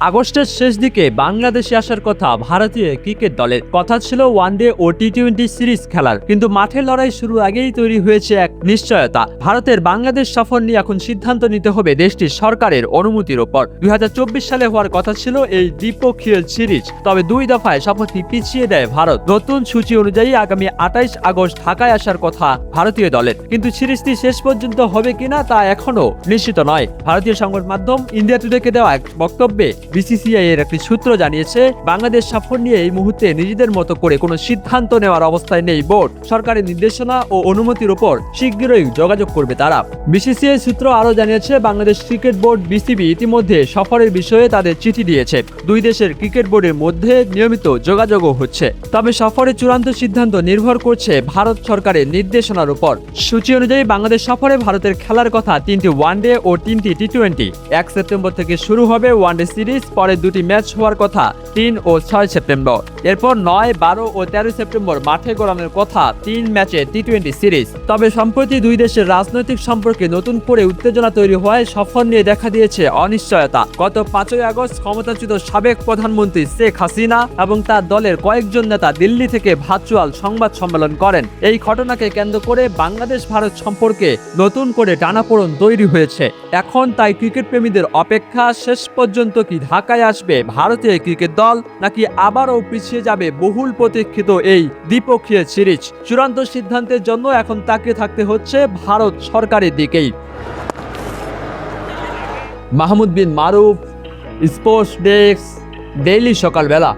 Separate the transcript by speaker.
Speaker 1: আগস্টের শেষ দিকে বাংলাদেশে আসার কথা ভারতীয় ক্রিকেট দলের। কথা ছিল ওয়ানডে ও টি-20 সিরিজ খেলার, কিন্তু মাঠের লড়াই শুরু আগেই তৈরি হয়েছে এক নিশ্চয়তা। ভারতের বাংলাদেশ সফর নিয়ে এখন সিদ্ধান্ত নিতে হবে দেশটির সরকারের অনুমতির ওপর। 2024 সালে হওয়ার কথা ছিল এই দ্বিপক্ষীয় সিরিজ, তবে 2 দফায় শপথটি পিছিয়ে দেয় ভারত। নতুন সূচি অনুযায়ী আগামী 28 আগস্ট ঢাকায় আসার কথা ভারতীয় দলের, কিন্তু সিরিজটি শেষ পর্যন্ত হবে কিনা তা এখনো নিশ্চিত নয়। ভারতীয় সংবাদ মাধ্যম ইন্ডিয়া টুডেকে দেওয়া এক বক্তব্যে বিসিসিআই এর একটি সূত্র জানিয়েছে, বাংলাদেশ সফর নিয়ে এই মুহূর্তে নিজেদের মতো করে কোনো সিদ্ধান্ত নেওয়ার অবস্থায় নেই বোর্ড। সরকারের নির্দেশনা ও অনুমতির উপর শীঘ্রই যোগাযোগ করবে তারা। বিসিসিআই সূত্র আরও জানিয়েছে, বাংলাদেশ ক্রিকেট বোর্ড বিসিবি ইতিমধ্যে সফরের বিষয়ে তাদের চিঠি দিয়েছে। দুই দেশের ক্রিকেট বোর্ডের মধ্যে নিয়মিত যোগাযোগও হচ্ছে, তবে সফরের চূড়ান্ত সিদ্ধান্ত নির্ভর করছে ভারত সরকারের নির্দেশনার উপর। সূচি অনুযায়ী বাংলাদেশ সফরে ভারতের খেলার কথা 3টি ওয়ানডে ও 3টি টি-20। 1 সেপ্টেম্বর থেকে শুরু হবে ওয়ানডে সিরিজ, পরে 2টি ম্যাচ হওয়ার কথা 3 ও 6 সেপ্টেম্বর। এরপর 9, 12 ও 13 সেপ্টেম্বর মাঠে গড়ানোর কথা 3 ম্যাচের টি-20 সিরিজ। তবে সম্প্রতি দুই দেশের রাজনৈতিক সম্পর্কে নতুন করে উত্তেজনা তৈরি হওয়ায় সফর নিয়ে দেখা দিয়েছে অনিশ্চয়তা। গত 5 আগস্ট ক্ষমতাচ্যুত সাবেক প্রধানমন্ত্রী শেখ হাসিনা এবং তার দলের কয়েকজন নেতা দিল্লি থেকে ভার্চুয়াল সংবাদ সম্মেলন করেন। এই ঘটনাকে কেন্দ্র করে বাংলাদেশ ভারত সম্পর্কে নতুন করে টানাপোড়েন তৈরি হয়েছে। এখন তাই ক্রিকেট প্রেমীদের অপেক্ষা, শেষ পর্যন্ত কি ঢাকায় আসবে ভারতীয় ক্রিকেট দল, নাকি আবারও পিছিয়ে যাবে বহুল প্রতীক্ষিত এই দ্বিপক্ষীয় সিরিজ। চূড়ান্ত সিদ্ধান্তের জন্য এখন তাকিয়ে থাকতে হচ্ছে ভারত সরকারের দিকেই। মাহমুদ বিন মারুফ, স্পোর্টস ডেস্ক, ডেইলি সকালবেলা।